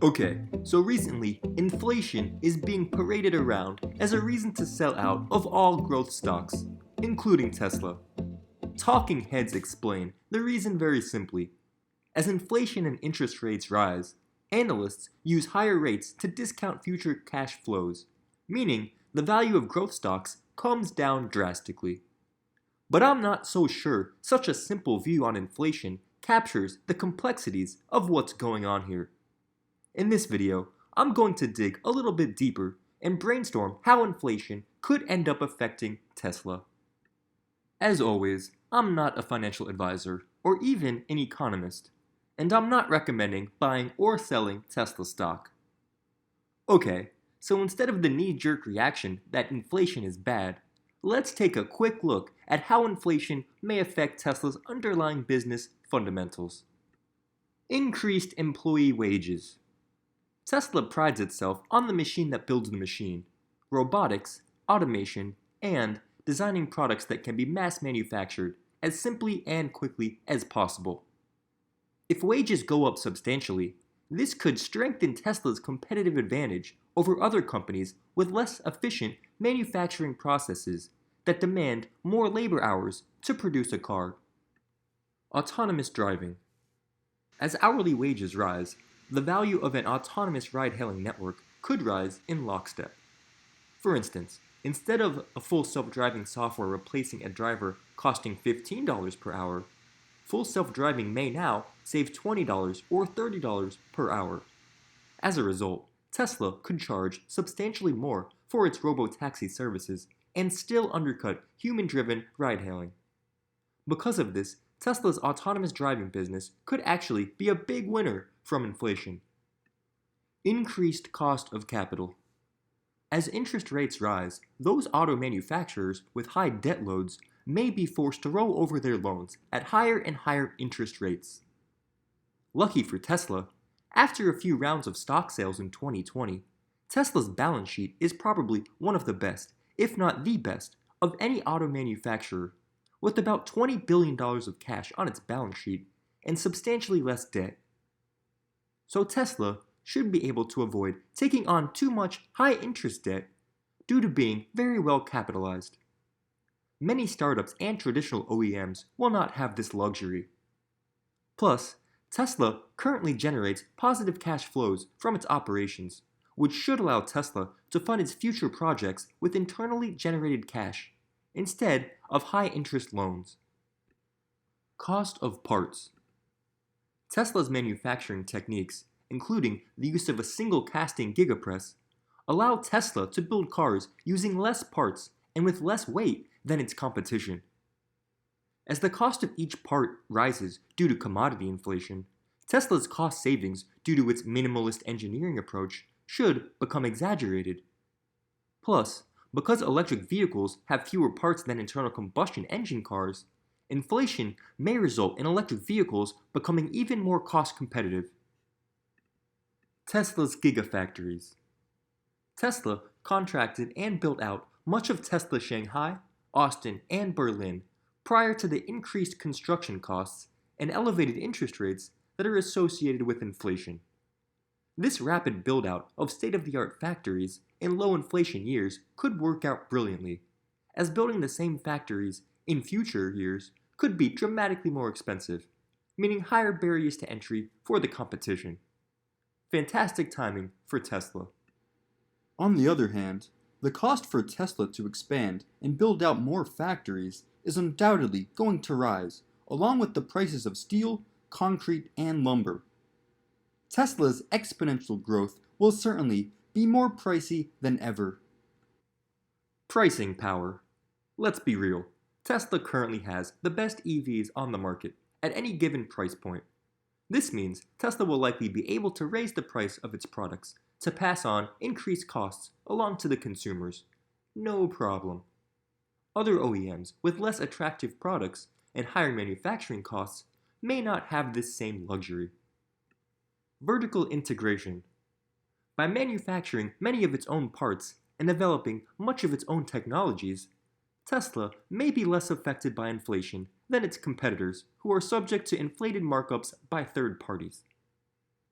Okay, so recently, inflation is being paraded around as a reason to sell out of all growth stocks, including Tesla. Talking heads explain the reason very simply. As inflation and interest rates rise, analysts use higher rates to discount future cash flows, meaning the value of growth stocks comes down drastically. But I'm not so sure such a simple view on inflation captures the complexities of what's going on here. In this video, I'm going to dig a little bit deeper and brainstorm how inflation could end up affecting Tesla. As always, I'm not a financial advisor or even an economist, and I'm not recommending buying or selling Tesla stock. Okay, so instead of the knee-jerk reaction that inflation is bad, let's take a quick look at how inflation may affect Tesla's underlying business fundamentals. Increased employee wages. Tesla prides itself on the machine that builds the machine, robotics, automation, and designing products that can be mass manufactured as simply and quickly as possible. If wages go up substantially, this could strengthen Tesla's competitive advantage over other companies with less efficient manufacturing processes that demand more labor hours to produce a car. Autonomous driving. As hourly wages rise, the value of an autonomous ride-hailing network could rise in lockstep. For instance, instead of a full self-driving software replacing a driver costing $15 per hour, full self-driving may now save $20 or $30 per hour. As a result, Tesla could charge substantially more for its robo-taxi services and still undercut human-driven ride-hailing. Because of this, Tesla's autonomous driving business could actually be a big winner from inflation. Increased cost of capital. As interest rates rise, those auto manufacturers with high debt loads may be forced to roll over their loans at higher and higher interest rates. Lucky for Tesla, after a few rounds of stock sales in 2020, Tesla's balance sheet is probably one of the best, if not the best, of any auto manufacturer, with about $20 billion of cash on its balance sheet and substantially less debt. So Tesla should be able to avoid taking on too much high-interest debt due to being very well capitalized. Many startups and traditional OEMs will not have this luxury. Plus, Tesla currently generates positive cash flows from its operations, which should allow Tesla to fund its future projects with internally generated cash, instead of high-interest loans. Cost of parts. Tesla's manufacturing techniques, including the use of a single casting gigapress, allow Tesla to build cars using less parts and with less weight than its competition. As the cost of each part rises due to commodity inflation, Tesla's cost savings due to its minimalist engineering approach should become exaggerated. Plus, because electric vehicles have fewer parts than internal combustion engine cars, inflation may result in electric vehicles becoming even more cost competitive. Tesla's Gigafactories. Tesla contracted and built out much of Tesla Shanghai, Austin, and Berlin prior to the increased construction costs and elevated interest rates that are associated with inflation. This rapid build-out of state-of-the-art factories in low inflation years could work out brilliantly, as building the same factories in future years could be dramatically more expensive, meaning higher barriers to entry for the competition. Fantastic timing for Tesla. On the other hand, the cost for Tesla to expand and build out more factories is undoubtedly going to rise, along with the prices of steel, concrete, and lumber. Tesla's exponential growth will certainly be more pricey than ever. Pricing power. Let's be real. Tesla currently has the best EVs on the market at any given price point. This means Tesla will likely be able to raise the price of its products to pass on increased costs along to the consumers. No problem. Other OEMs with less attractive products and higher manufacturing costs may not have this same luxury. Vertical integration. By manufacturing many of its own parts and developing much of its own technologies, Tesla may be less affected by inflation than its competitors who are subject to inflated markups by third parties.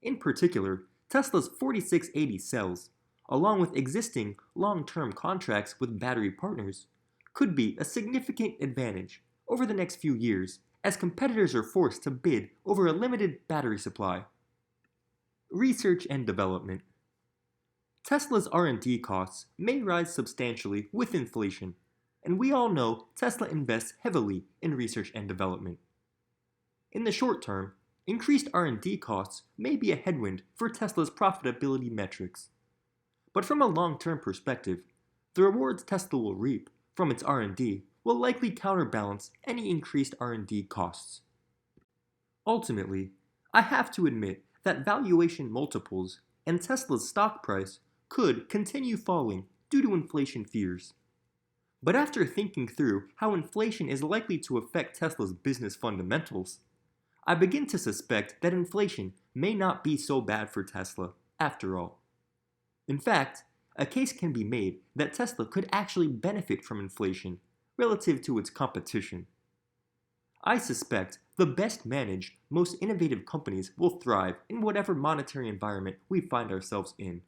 In particular, Tesla's 4680 cells, along with existing long-term contracts with battery partners, could be a significant advantage over the next few years as competitors are forced to bid over a limited battery supply. Research and development. Tesla's R&D costs may rise substantially with inflation, and we all know Tesla invests heavily in research and development. In the short term, increased R&D costs may be a headwind for Tesla's profitability metrics. But from a long-term perspective, the rewards Tesla will reap from its R&D will likely counterbalance any increased R&D costs. Ultimately, I have to admit that valuation multiples and Tesla's stock price could continue falling due to inflation fears. But after thinking through how inflation is likely to affect Tesla's business fundamentals, I begin to suspect that inflation may not be so bad for Tesla after all. In fact, a case can be made that Tesla could actually benefit from inflation relative to its competition. I suspect the best managed, most innovative companies will thrive in whatever monetary environment we find ourselves in.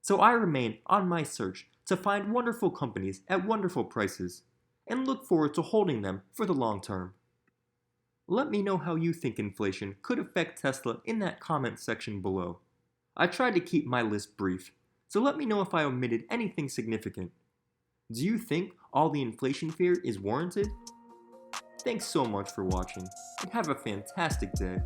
So I remain on my search to find wonderful companies at wonderful prices, and look forward to holding them for the long term. Let me know how you think inflation could affect Tesla in that comment section below. I tried to keep my list brief, so let me know if I omitted anything significant. Do you think all the inflation fear is warranted? Thanks so much for watching, and have a fantastic day.